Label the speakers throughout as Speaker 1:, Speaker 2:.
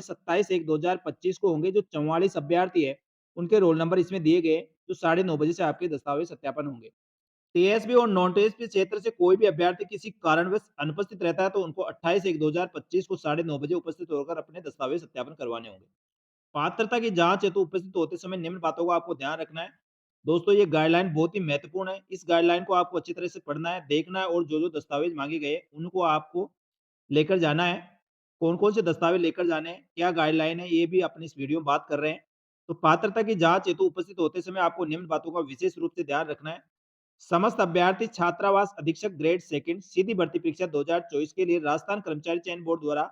Speaker 1: 27/1/2025 को होंगे। जो 44 अभ्यर्थी है, उनके रोल नंबर इसमें दिए गए, जो 9:30 बजे से आपके दस्तावेज सत्यापन होंगे। टीएसपी और नॉन टीएसपी क्षेत्र से कोई भी अभ्यर्थी किसी कारणवश अनुपस्थित रहता है, तो उनको 28/1/2025 को 9:30 बजे उपस्थित होकर अपने दस्तावेज सत्यापन करवाने होंगे। पात्रता की जांच हेतु उपस्थित होते समय निम्न बातों का आपको ध्यान रखना है। दोस्तों, ये गाइडलाइन बहुत ही महत्वपूर्ण है। इस गाइडलाइन को आपको अच्छी तरह से पढ़ना है, देखना है और जो-जो दस्तावेज मांगे गए, उनको आपको लेकर जाना है। कौन-कौन से दस्तावेज लेकर जाने हैं, क्या गाइडलाइन है, ये भी अपनी इस वीडियो में बात कर रहे हैं। तो पात्रता की जांच हेतु उपस्थित होते समय आपको निम्न बातों का विशेष रूप से ध्यान रखना है। समस्त अभ्यर्थी छात्रावास अधीक्षक ग्रेड सेकंड सीधी भर्ती परीक्षा 2024 के लिए राजस्थान कर्मचारी चयन बोर्ड द्वारा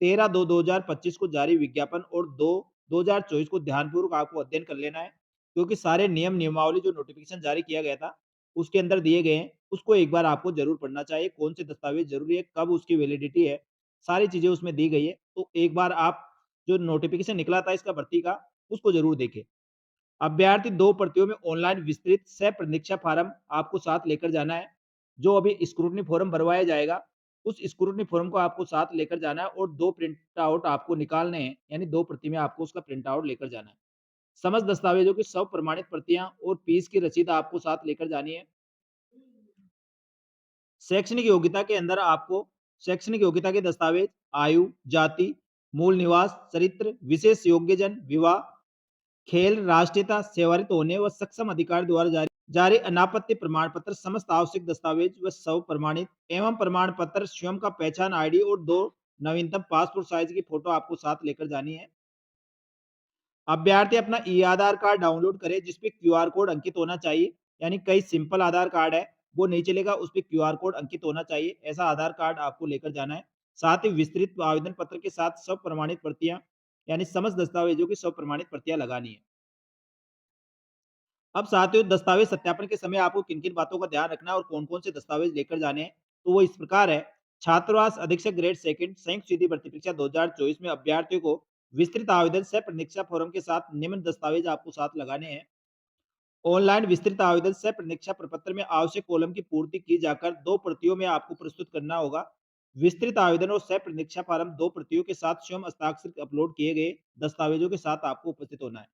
Speaker 1: 13/2/2025 को जारी विज्ञापन और 2/2024 को ध्यानपूर्वक आपको अध्ययन कर लेना है, क्योंकि सारे नियम नियमावली जो नोटिफिकेशन जारी किया गया था, उसके अंदर दिए गए हैं, उसको एक बार आपको जरूर पढ़ना चाहिए। कौन से दस्तावेज जरूरी है, कब उसकी वैलिडिटी है, सारी चीजें उसमें दी गई है। तो एक बार आप जो नोटिफिकेशन निकला था इसका भर्ती का, उसको जरूर देखें। अभ्यर्थी 2 प्रतियों में ऑनलाइन विस्तृत सह प्रतीक्षा फार्म आपको साथ लेकर जाना है। जो अभी स्क्रूटनी फॉर्म भरवाया जाएगा, उस स्क्रूटनी फॉर्म को आपको साथ लेकर जाना है और 2 प्रिंट आउट आपको निकालने हैं, यानी 2 प्रति में आपको उसका प्रिंट आउट लेकर जाना है। समस्त दस्तावेजों की सब प्रमाणित प्रतियां और फीस की रसीद आपको साथ लेकर जानी है। शैक्षणिक योग्यता के अंदर आपको शैक्षणिक योग्यता के दस्तावेज, आयु, जाति, मूल निवास, चरित्र, विशेष योग्यजन, विवाह, खेल, राष्ट्रीयता, सेवानिवृत्त होने व सक्षम अधिकारी द्वारा जारी जारी अनापत्ति प्रमाण पत्र, समस्त आवश्यक दस्तावेज व सब प्रमाणित एवं प्रमाण पत्र, स्वयं का पहचान आईडी और 2 नवीनतम पासपोर्ट साइज की फोटो आपको साथ लेकर जानी है। अभ्यर्थी अपना ई आधार कार्ड डाउनलोड करे, जिसपे क्यूआर कोड अंकित होना चाहिए। यानी कई सिंपल आधार कार्ड है, वो नहीं चलेगा, उस पे क्यूआर कोड अंकित होना चाहिए। ऐसा आधार कार्ड आपको लेकर जाना है। साथ ही विस्तृत आवेदन पत्र के साथ सब प्रमाणित प्रतियां, यानी समस्त दस्तावेजों की सब प्रमाणित प्रतियां लगानी है। अब साथियों, दस्तावेज सत्यापन के समय आपको किन-किन बातों का ध्यान रखना है और कौन-कौन से दस्तावेज लेकर जाने हैं, तो वो इस प्रकार है। छात्रावास अधीक्षक ग्रेड सेकंड संयुक्त सीधी भर्ती परीक्षा 2024 में अभ्यर्थियों को विस्तृत आवेदन सह प्रतीक्षा फॉर्म के साथ निम्न दस्तावेज आपको साथ लगाने हैं। ऑनलाइन विस्तृत आवेदन सह प्रतीक्षा प्रपत्र में आवश्यक कॉलम की पूर्ति की जाकर 2 प्रतियों में आपको प्रस्तुत करना होगा। विस्तृत आवेदन और सह प्रतीक्षा फॉर्म 2 प्रतियों के साथ स्वयं हस्ताक्षर अपलोड किए गए दस्तावेजों के साथ आपको उपस्थित होना है।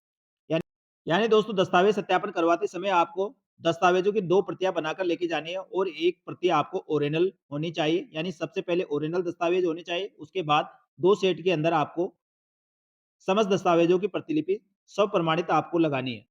Speaker 1: यानी दोस्तों, दस्तावेज सत्यापन करवाते समय आपको दस्तावेजों की 2 प्रतियां बनाकर लेके जानी है और 1 प्रति आपको ओरिजिनल होनी चाहिए। यानी सबसे पहले ओरिजिनल दस्तावेज होने चाहिए, उसके बाद 2 सेट के अंदर आपको समस्त दस्तावेजों की प्रतिलिपि स्वप्रमाणित आपको लगानी है।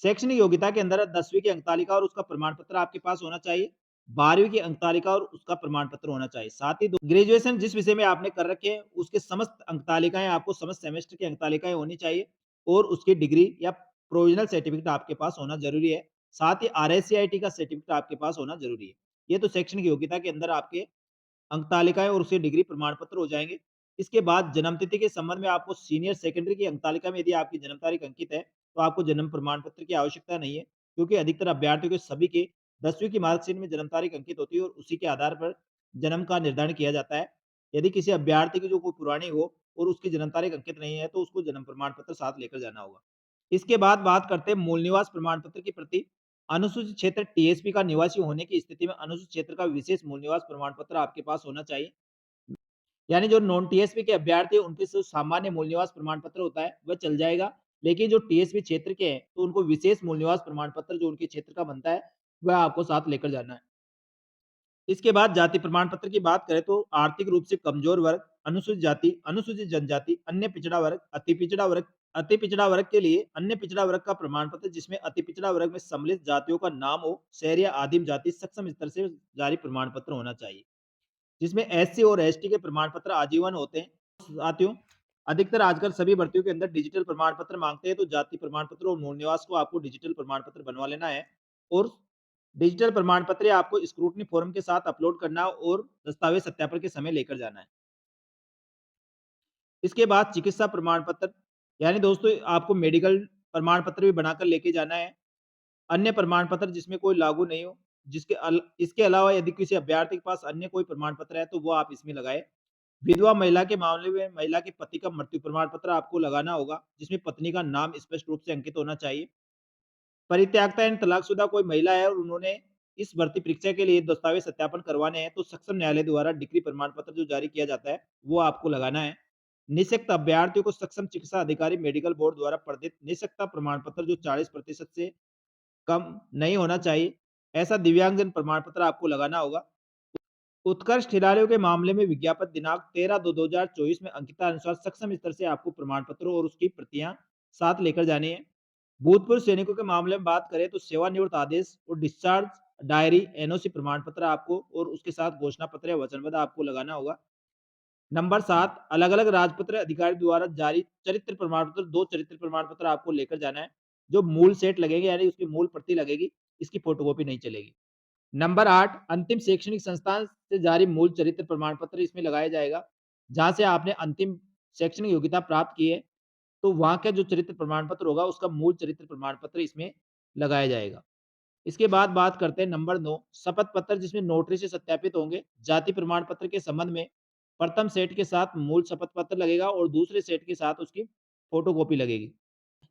Speaker 1: शैक्षणिक योग्यता के अंदर 10वीं की अंकतालिका और उसका प्रमाण पत्र आपके पास होना चाहिए। 12वीं की अंकतालिका और उसका प्रमाण पत्र होना चाहिए। साथ ही ग्रेजुएशन जिस विषय में आपने कर रखे हैं, उसके समस्त अंकतालिकाएं आपको समस्त सेमेस्टर की अंकतालिकाएं होनी चाहिए और उसकी डिग्री या प्रोविजनल सर्टिफिकेट आपके पास होना जरूरी है। साथ ही आरएससीआईटी का सर्टिफिकेट आपके पास होना जरूरी है। ये तो शैक्षणिक योग्यता के अंदर आपके अंक तालिकाएं और उसके डिग्री प्रमाण पत्र हो जाएंगे। इसके बाद जन्म तिथि के संबंध में आपको सीनियर सेकेंडरी की अंक तालिका में यदि आपकी जन्म तारीख अंकित है, तो आपको जन्म प्रमाण पत्र की आवश्यकता नहीं है, क्योंकि अधिकतर अभ्यर्थियों के सभी के 10वीं की मार्कशीट में जन्म तारीख अंकित होती है और उसी के आधार पर जन्म का निर्धारण किया जाता है। यदि किसी अभ्यर्थी की जो कोई पुरानी हो और उसकी जन्म तारीख अंकित नहीं है, तो उसको जन्म प्रमाण पत्र साथ लेकर जाना होगा। इसके बाद बात करते हैं मूल निवास प्रमाण पत्र की प्रति। अनुसूचित क्षेत्र टीएसपी का निवासी होने की स्थिति में अनुसूचित क्षेत्र का विशेष मूल निवास प्रमाण पत्र आपके पास होना चाहिए। यानी जो नॉन टीएसपी के अभ्यर्थी हैं, उनके जो सामान्य मूल निवास प्रमाण पत्र होता है वह चल जाएगा। लेकिन जो टीएसपी क्षेत्र के हैं, तो उनको विशेष मूल निवास प्रमाण पत्र जो उनके क्षेत्र का बनता है, वह आपको साथ लेकर जाना है। इसके बाद जाति प्रमाण पत्र की बात करें, तो आर्थिक रूप से कमजोर वर्ग, अनुसूचित जाति, अनुसूचित जनजाति, अन्य पिछड़ा वर्ग, अति पिछड़ा वर्ग के लिए अन्य पिछड़ा वर्ग का प्रमाण पत्र, जिसमें अति पिछड़ा वर्ग में सम्मिलित जातियों का नाम हो, शहर या आदिम जाति सक्षम स्तर से जारी प्रमाण पत्र होना चाहिए, जिसमें एससी और एसटी के प्रमाण पत्र आजीवन होते हैं। साथियों, अधिकतर आजकल सभी भर्तियों के अंदर डिजिटल प्रमाण पत्र मांगते हैं, तो जाति प्रमाण पत्र और मूल निवास को आपको डिजिटल प्रमाण पत्र बनवा लेना है और डिजिटल प्रमाण पत्र आपको स्क्रूटनी फॉर्म के साथ अपलोड करना और दस्तावेज सत्यापन के समय लेकर जाना है। इसके बाद चिकित्सा प्रमाण पत्र, यानी दोस्तों आपको मेडिकल प्रमाण पत्र भी बनाकर लेके जाना है। अन्य प्रमाण पत्र जिसमें कोई लागू नहीं हो, इसके अलावा यदि किसी अभ्यर्थी के पास अन्य कोई प्रमाण पत्र है, तो वो आप इसमें लगाए। विधवा महिला के मामले में महिला के पति का मृत्यु प्रमाण पत्र आपको लगाना होगा, जिसमें पत्नी का नाम स्पष्ट रूप से अंकित होना चाहिए। परित्यक्ता यानी तलाकशुदा कोई महिला है और उन्होंने इस भर्ती परीक्षा के लिए दस्तावेज सत्यापन करवाने हैं, तो सक्षम न्यायालय द्वारा डिग्री प्रमाण पत्र जो जारी किया जाता है, वो आपको लगाना है। निःशक्त अभ्यर्थियों को सक्षम चिकित्सा अधिकारी मेडिकल बोर्ड द्वारा प्रदत्त निःशक्तता प्रमाण पत्र जो 40% से कम नहीं होना चाहिए, ऐसा दिव्यांगजन प्रमाण पत्र आपको लगाना होगा। उत्कर्ष खिलाड़ियों के मामले में विज्ञापन दिनांक 13/2/2024 में अंकितानुसार सक्षम स्तर से आपको प्रमाण पत्र और उसकी प्रतियां साथ लेकर जानी है। भूतपूर्व सैनिकों के मामले में बात करें तो सेवानिवृत्त आदेश और डिस्चार्ज डायरी, एनओसी प्रमाण पत्र आपको और उसके साथ घोषणा पत्र या वचनबद्ध आपको लगाना होगा। नंबर 7 अलग-अलग राजपत्र अधिकारी द्वारा जारी चरित्र प्रमाण पत्र 2 चरित्र प्रमाण पत्र आपको लेकर जाना है। जो मूल सेट लगेंगे यानी उसकी मूल प्रति लगेगी, इसकी फोटोकॉपी नहीं चलेगी। नंबर 8 अंतिम शैक्षणिक संस्थान से जारी मूल चरित्र प्रमाण पत्र इसमें लगाया जाएगा। जहाँ से आपने अंतिम शैक्षणिक योग्यता प्राप्त की है, तो वहाँ का जो चरित्र प्रमाण पत्र होगा उसका मूल चरित्र प्रमाण पत्र इसमें लगाया जाएगा। इसके बाद बात करते हैं नंबर 9 शपथ पत्र जिसमें नोटरी से सत्यापित होंगे। जाति प्रमाण पत्र के संबंध में प्रथम सेट के साथ मूल शपथ पत्र लगेगा और दूसरे सेट के साथ उसकी फोटोकॉपी लगेगी।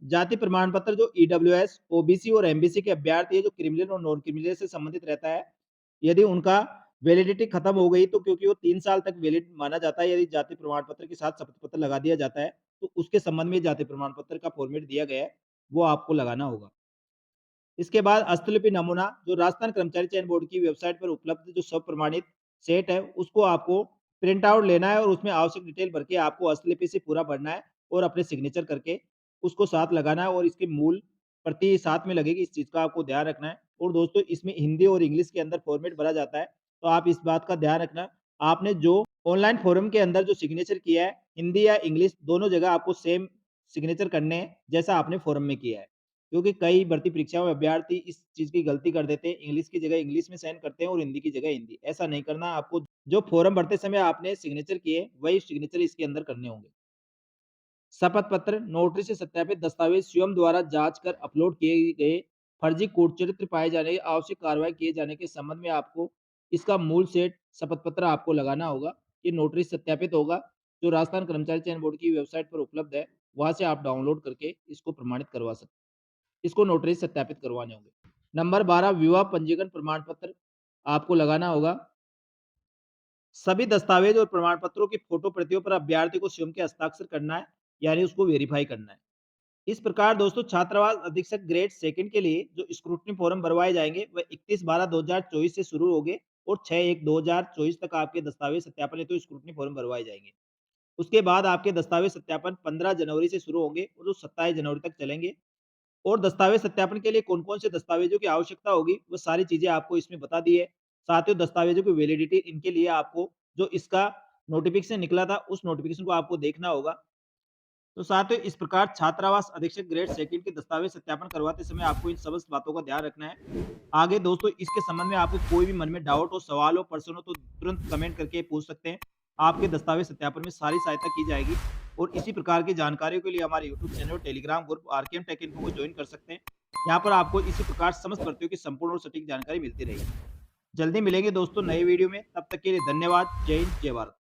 Speaker 1: जाति प्रमाण पत्र जो ईडब्ल्यूएस, ओबीसी और एमबीसी के अभ्यर्थी है जो क्रिमिनल और नॉन क्रिमिनल से संबंधित रहता है, यदि उनका वैलिडिटी खत्म हो गई तो क्योंकि वो 3 साल तक वैलिड माना जाता है, यदि जाति प्रमाण पत्र के साथ शपथ पत्र लगा दिया जाता है, तो उसके संबंध में जाति प्रमाण पत्र का फॉर्मेट दिया गया है, वो आपको लगाना होगा। इसके बाद हस्तलिपि नमूना जो राजस्थान कर्मचारी चयन बोर्ड की वेबसाइट पर उपलब्ध जो स्वप्रमाणित सेट है, उसको आपको प्रिंट आउट लेना है और उसमें आवश्यक डिटेल भर के आपको हस्तलिपि से पूरा भरना है और अपने सिग्नेचर करके उसको साथ लगाना है और इसकी मूल प्रति साथ में लगेगी, इस चीज़ का आपको ध्यान रखना है। और दोस्तों इसमें हिंदी और इंग्लिश के अंदर फॉर्मेट भरा जाता है, तो आप इस बात का ध्यान रखना। आपने जो ऑनलाइन फॉर्म के अंदर जो सिग्नेचर किया है, हिंदी या इंग्लिश दोनों जगह आपको सेम सिग्नेचर करने हैं, जैसा आपने फॉर्म में किया है। क्योंकि कई भर्ती परीक्षाओं में अभ्यर्थी इस चीज़ की गलती कर देते हैं, इंग्लिश की जगह इंग्लिश में साइन करते हैं और हिंदी की जगह हिंदी। ऐसा नहीं करना, आपको जो फॉर्म भरते समय आपने सिग्नेचर किए, वही सिग्नेचर इसके अंदर करने होंगे। शपथ पत्र, नोटरी से सत्यापित दस्तावेज स्वयं द्वारा जांच कर अपलोड किए गए फर्जी कूट चरित्र पाए जाने, आवश्यक कार्रवाई किए जाने के संबंध में आपको इसका मूल सेट शपथ पत्र आपको लगाना होगा। ये नोटरी से सत्यापित होगा, जो राजस्थान कर्मचारी चयन बोर्ड की वेबसाइट पर उपलब्ध है, वहाँ से आप डाउनलोड करके इसको प्रमाणित करवा सकते हैं। इसको नोटरी से सत्यापित करवाने होंगे। नंबर 12 विवाह पंजीकरण प्रमाण पत्र आपको लगाना होगा। सभी दस्तावेज और प्रमाण पत्रों की फोटो प्रतियों पर अभ्यर्थी को स्वयं के हस्ताक्षर करना है, यानी उसको वेरीफाई करना है। इस प्रकार दोस्तों छात्रावास अधीक्षक ग्रेड सेकंड के लिए जो स्क्रूटनी फॉर्म भरवाए जाएंगे वह 31/12/2024 से शुरू होंगे और 6/1/2024 तक आपके दस्तावेज सत्यापन हेतु स्क्रूटनी फॉर्म भरवाए जाएंगे। उसके बाद आपके दस्तावेज सत्यापन 15 जनवरी से शुरू होंगे और जो 27 जनवरी तक चलेंगे। और दस्तावेज सत्यापन के लिए कौन-कौन से दस्तावेजों की आवश्यकता होगी, वो सारी चीज़ें आपको इसमें बता दी है। साथ ही दस्तावेजों की वैलिडिटी इनके लिए आपको जो इसका नोटिफ़िकेशन निकला था, उस नोटिफ़िकेशन को आपको देखना होगा। तो साथियों इस प्रकार छात्रावास अधीक्षक ग्रेड सेकंड के दस्तावेज सत्यापन करवाते समय आपको इन समस्त बातों का ध्यान रखना है। आगे दोस्तों इसके संबंध में आपको कोई भी मन में डाउट हो, सवाल हो, प्रश्न हो तो तुरंत कमेंट करके पूछ सकते हैं। आपके दस्तावेज सत्यापन में सारी सहायता की जाएगी और इसी प्रकार की जानकारियों के लिए हमारे यूट्यूब चैनल और Telegram group RKM take info को ज्वाइन कर सकते हैं। यहाँ पर आपको इसी प्रकार समस्त भर्तियों की संपूर्ण और सटीक जानकारी मिलती रहेगी। जल्दी मिलेंगे दोस्तों नए वीडियो में, तब तक के लिए धन्यवाद। जय हिंद, जय भारत।